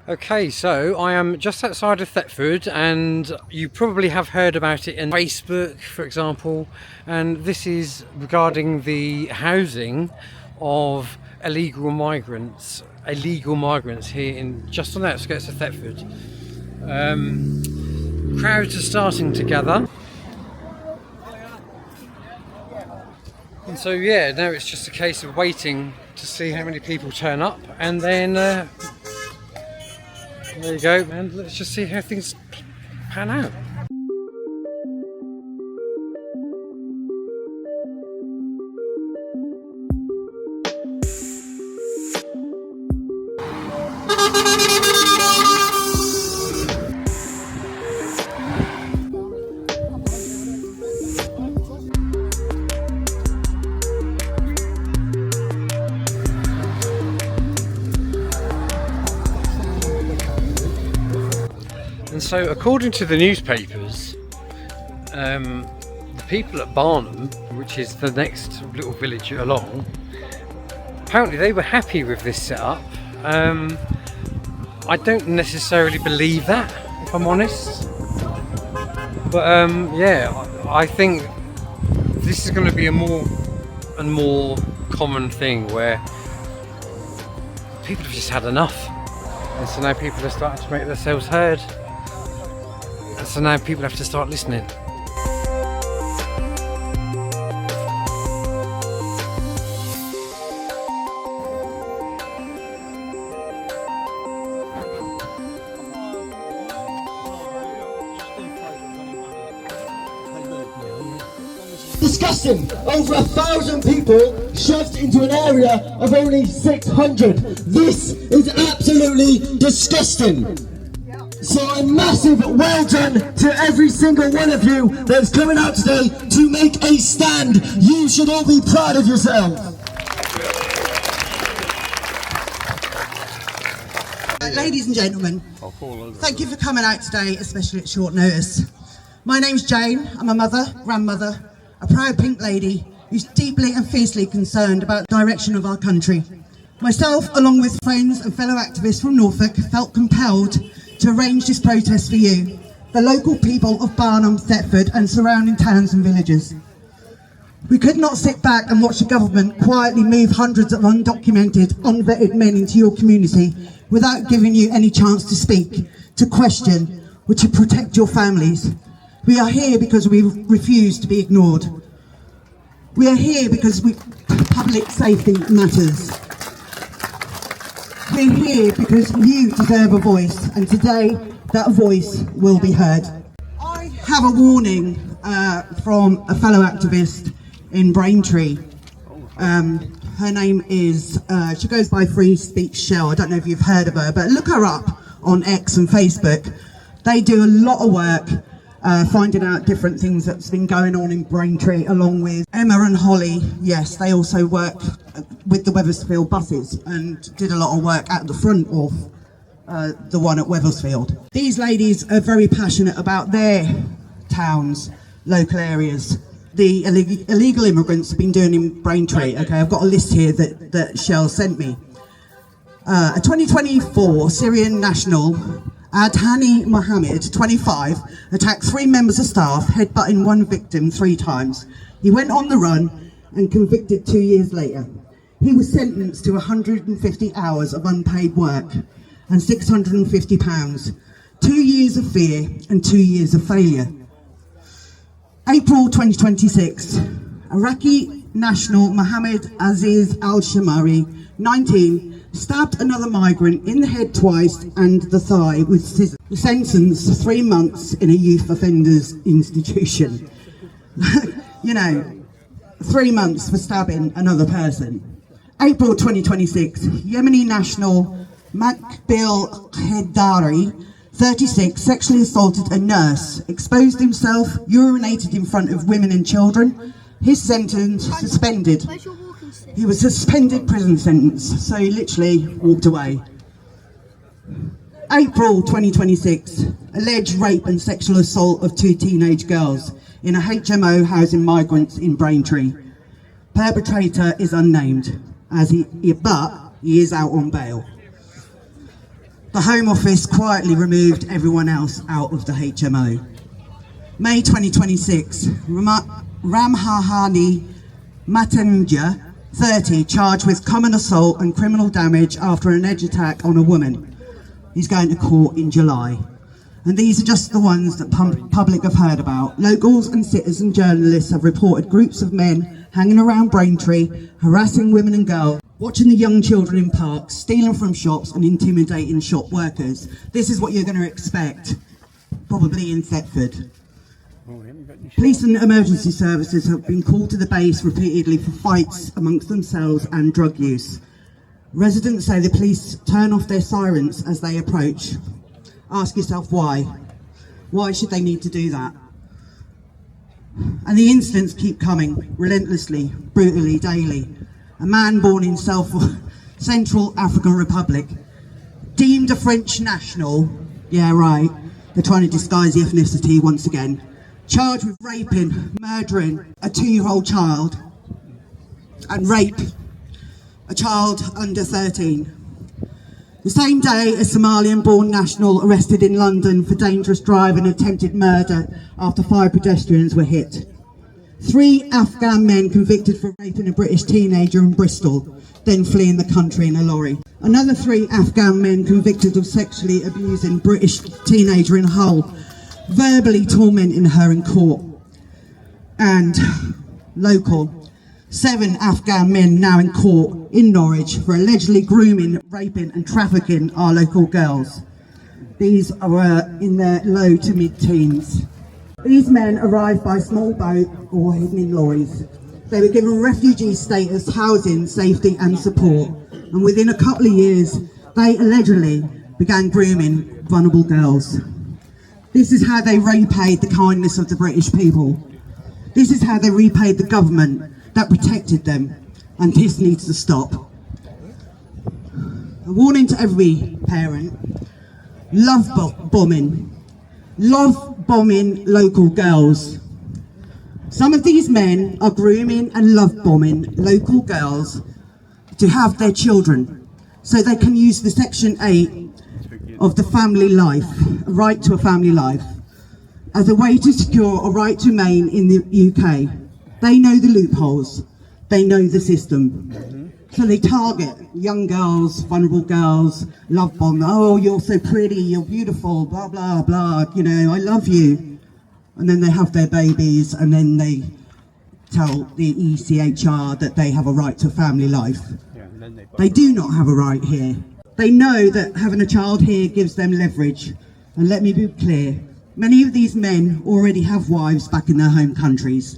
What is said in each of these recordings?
Okay, so I am just outside of Thetford, and you probably have heard about it in Facebook, for example, and this is regarding the housing of illegal migrants here in just on the outskirts of Thetford. Crowds are starting to gather, and so yeah, now it's just a case of waiting to see how many people turn up, and then there you go, and let's just see how things pan out. And so, according to the newspapers, the people at Barnum, which is the next little village along, apparently they were happy with this setup. I don't necessarily believe that, if I'm honest. But yeah, I think this is going to be a more and more common thing where people have just had enough. And so now people are starting to make themselves heard. So now people have to start listening. Disgusting! Over 1,000 people shoved into an area of only 600. This is absolutely disgusting. So a massive well done to every single one of you that's coming out today to make a stand. You should all be proud of yourselves. Ladies and gentlemen, thank you for coming out today, especially at short notice. My name's Jane. I'm a mother, grandmother, a proud pink lady who's deeply and fiercely concerned about the direction of our country. Myself, along with friends and fellow activists from Norfolk, felt compelled to arrange this protest for you, the local people of Barnum, Thetford and surrounding towns and villages. We could not sit back and watch the government quietly move hundreds of undocumented, unvetted men into your community without giving you any chance to speak, to question, or to protect your families. We are here because we refuse to be ignored. We are here because public safety matters. We're here because you deserve a voice, and today that voice will be heard. I have a warning from a fellow activist in Braintree. Her name is, she goes by Free Speech Shell. I don't know if you've heard of her, but look her up on X and Facebook. They do a lot of work finding out different things that's been going on in Braintree, along with Emma and Holly. Yes, they also work with the Wethersfield buses and did a lot of work at the front of the one at Wethersfield. These ladies are very passionate about their towns, local areas. The illegal immigrants have been doing in Braintree. Okay, I've got a list here that Shell sent me. A 2024 Syrian national, Adhani Mohammed, 25, attacked 3 members of staff, headbutting 1 victim 3 times. He went on the run and convicted 2 years later. He was sentenced to 150 hours of unpaid work and £650, 2 years of fear and 2 years of failure. April 2026, Iraqi national Mohammed Aziz al-Shamari, 19, stabbed another migrant in the head twice and the thigh with scissors. Sentenced 3 months in a youth offenders institution. You know, 3 months for stabbing another person. April 2026, Yemeni national Makbil Hedari, 36, sexually assaulted a nurse, exposed himself, urinated in front of women and children. His sentence suspended. He was suspended prison sentence, so he literally walked away. April 2026, alleged rape and sexual assault of 2 teenage girls in a HMO housing migrants in Braintree. Perpetrator is unnamed, but he is out on bail. the Home Office quietly removed everyone else out of the HMO. May 2026, Ramhahani Matanja, 30, charged with common assault and criminal damage after an alleged attack on a woman. He's going to court in July. And these are just the ones that public have heard about. Locals and citizen journalists have reported groups of men hanging around Braintree, harassing women and girls, watching the young children in parks, stealing from shops and intimidating shop workers. This is what you're going to expect, probably in Thetford. Police and emergency services have been called to the base repeatedly for fights amongst themselves and drug use. Residents say the police turn off their sirens as they approach. Ask yourself why. Why should they need to do that? And the incidents keep coming, relentlessly, brutally, daily. A man born in Central African Republic, deemed a French national, yeah right, they're trying to disguise the ethnicity once again, charged with raping, murdering a 2-year-old child, and rape a child under 13. The same day, a Somalian-born national arrested in London for dangerous drive and attempted murder after 5 pedestrians were hit. 3 Afghan men convicted for raping a British teenager in Bristol, then fleeing the country in a lorry. Another 3 Afghan men convicted of sexually abusing British teenager in Hull, verbally tormenting her in court. And local, 7 Afghan men now in court in Norwich for allegedly grooming, raping and trafficking our local girls. These are in their low to mid-teens. These men arrived by small boat or hidden in lorries. They were given refugee status, housing, safety and support. And within a couple of years, they allegedly began grooming vulnerable girls. This is how they repaid the kindness of the British people. This is how they repaid the government that protected them, and this needs to stop. A warning to every parent: love bombing local girls. Some of these men are grooming and love bombing local girls to have their children, so they can use the Section 8 of the family life, a right to a family life, as a way to secure a right to remain in the UK. They know the loopholes, they know the system. So they target young girls, vulnerable girls, love bomb, oh, you're so pretty, you're beautiful, blah, blah, blah, you know, I love you. And then they have their babies and then they tell the ECHR that they have a right to a family life. They do not have a right here. They know that having a child here gives them leverage. And let me be clear, many of these men already have wives back in their home countries.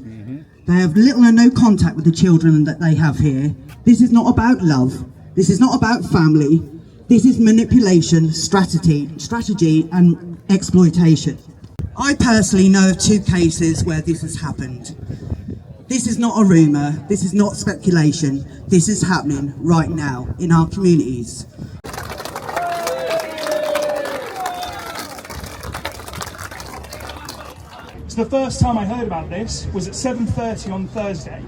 They have little or no contact with the children that they have here. This is not about love. This is not about family. This is manipulation, strategy and exploitation. I personally know of 2 cases where this has happened. This is not a rumour. This is not speculation. This is happening right now in our communities. The first time I heard about this was at 7:30 on Thursday.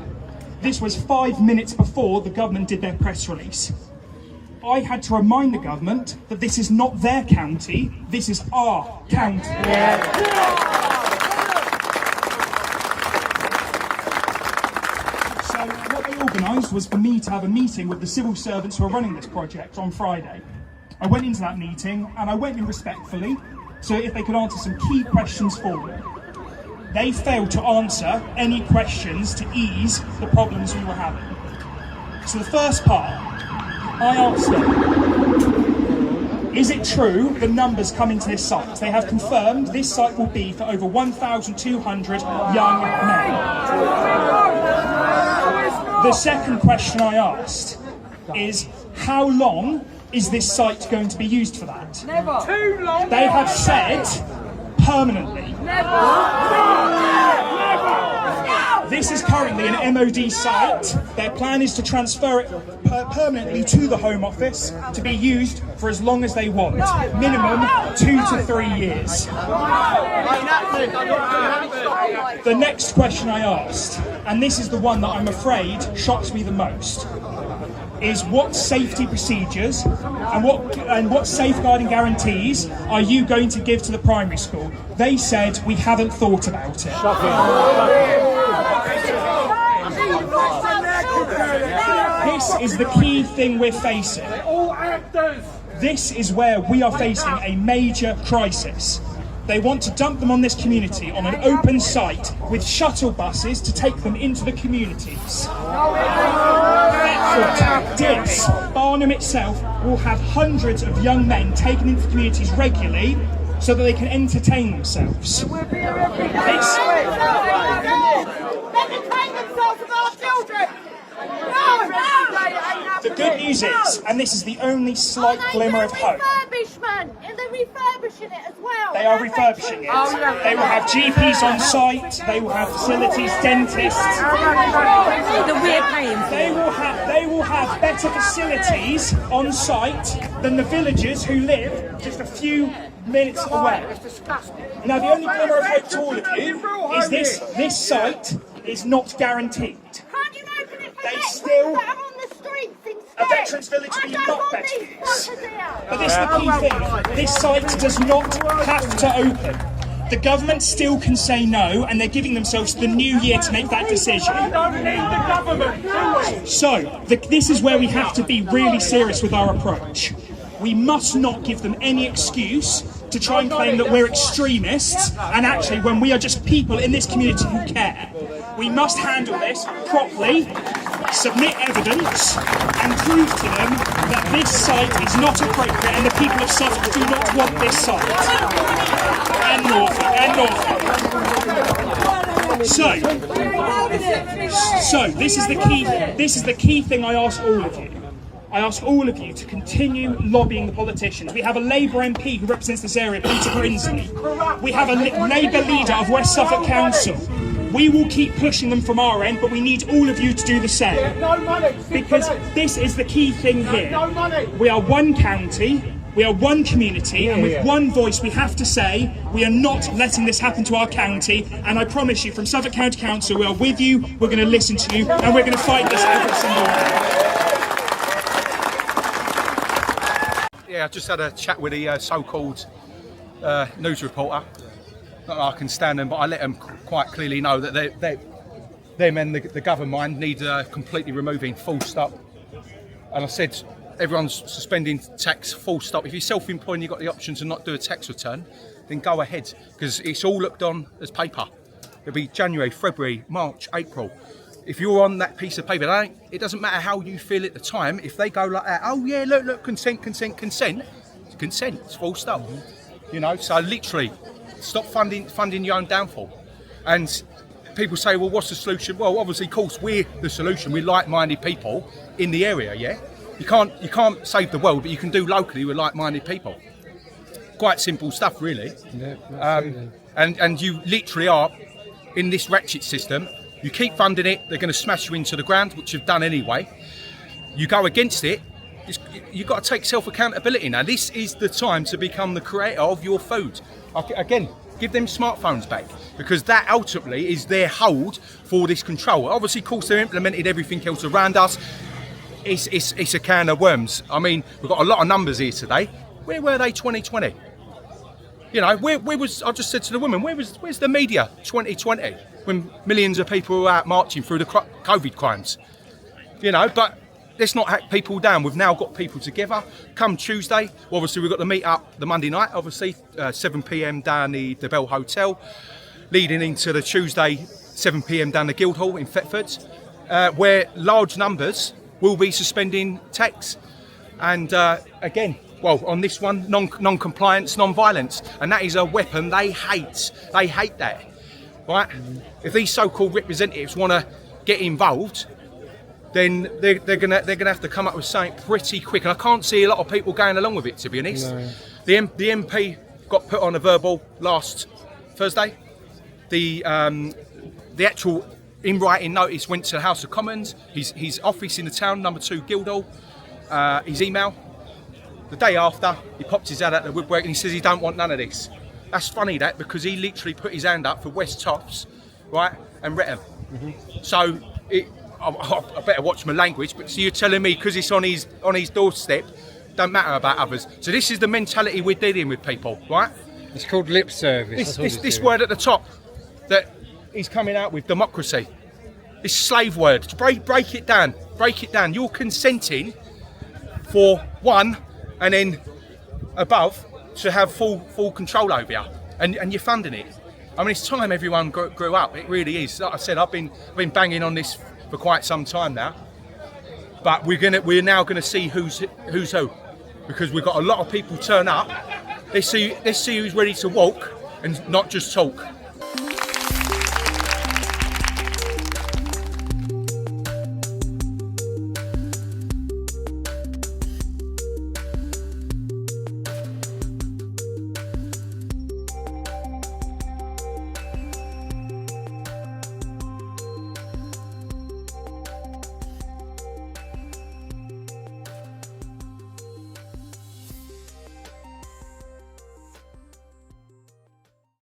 This was 5 minutes before the government did their press release. I had to remind the government that this is not their county, this is our county. So what they organised was for me to have a meeting with the civil servants who are running this project on Friday. I went into that meeting and I went in respectfully, so if they could answer some key questions for me. They failed to answer any questions to ease the problems we were having. So the first part, I asked them, is it true the numbers coming to this site? They have confirmed this site will be for over 1,200 young men. The second question I asked is, how long is this site going to be used for that? Never. Too long. They have said permanently. This is currently an MOD site. Their plan is to transfer it permanently to the Home Office to be used for as long as they want. Minimum 2 to 3 years. The next question I asked, and this is the one that I'm afraid shocks me the most. is what safety procedures and what safeguarding guarantees are you going to give to the primary school? They said, we haven't thought about it. This is the key thing we're facing. This is where we are facing a major crisis. They want to dump them on this community on an open site with shuttle buses to take them into the communities. Thetford, Diss, Barnum itself will have hundreds of young men taken into communities regularly so that they can entertain themselves. The good news is, and this is the only slight glimmer of hope, refurbishment, and they're refurbishing it as well. they are refurbishing it. They will have GPs on site, they will have facilities, dentists. They will have better facilities on site than the villagers who live just a few minutes away. Now, the only glimmer of hope to all of you is this site is not guaranteed. Can't you open it for They veterans still- that are on the streets instead? A veterans village I be don't not want better these use. fuckers here. But this is the key thing. This site does not have to open. The government still can say no, and they're giving themselves the new year to make that decision. So, this is where we have to be really serious with our approach. We must not give them any excuse to try and claim that we're extremists, and actually when we are just people in this community who care. We must handle this properly, submit evidence, and prove to them that this site is not appropriate and the people of Suffolk do not want this site. And Norfolk, and Norfolk. So this is the key thing I ask all of you. I ask all of you to continue lobbying the politicians. We have a Labour MP who represents this area, Peter Brinsley. We have a Labour leader of West Suffolk Council. We will keep pushing them from our end, but we need all of you to do the same. Because this is the key thing here. We are one county, we are one community, and with one voice we have to say, we are not letting this happen to our county, and I promise you, from Suffolk County Council, we are with you, we're going to listen to you, and we're going to fight this every single day. Yeah, I just had a chat with the so-called news reporter. Not that I can stand them, but I let them quite clearly know that them and the government need completely removing, full stop. And I said, everyone's suspending tax, full stop. If you're self-employed and you've got the option to not do a tax return, then go ahead, because it's all looked on as paper. It'll be January, February, March, April. If you're on that piece of paper, it doesn't matter how you feel at the time. If they go like that, oh yeah, look, consent, it's full stop. You know, so literally, stop funding your own downfall. And people say, well, what's the solution? Well, obviously, of course, we're the solution. We're like-minded people in the area, yeah? You can't save the world, but you can do locally with like-minded people. Quite simple stuff, really. Yeah, and you literally are, in this ratchet system, you keep funding it, they're going to smash you into the ground, which you've done anyway. You go against it, you've got to take self-accountability now. This is the time to become the creator of your food. Again, give them smartphones back, because that ultimately is their hold for this control. Obviously, of course, they've implemented everything else around us. It's a can of worms. I mean, we've got a lot of numbers here today. Where were they 2020? You know, where was, I just said to the woman, where's the media 2020 when millions of people were out marching through the COVID crimes? You know, but let's not hack people down. We've now got people together. Come Tuesday, obviously we've got the meet up the Monday night, obviously, 7 p.m. down the Bell Hotel, leading into the Tuesday, 7 p.m. down the Guildhall in Thetford, where large numbers will be suspending tax. And again, well, on this one, non-compliance, non-violence, and that is a weapon they hate. They hate that, right? If these so-called representatives want to get involved, then they're gonna have to come up with something pretty quick. And I can't see a lot of people going along with it, to be honest. No. The MP got put on a verbal last Thursday. The actual in writing notice went to the House of Commons. His office in the town, number 2 Guildhall. His email. The day after, he popped his head out the woodwork and he says he don't want none of this. That's funny, that, because he literally put his hand up for West Tops, right, and Wrexham. So I better watch my language. But so you're telling me because it's on his doorstep, don't matter about others. So this is the mentality we're dealing with, people, right? It's called lip service. This word at the top that he's coming out with, democracy. This slave word. Break it down. Break it down. You're consenting for one, and then above to have full control over you, and you're funding it. I mean, it's time everyone grew up. It really is. Like I said, I've been banging on this for quite some time now. But we're now gonna see who's who, because we've got a lot of people turn up. Let's see who's ready to walk and not just talk.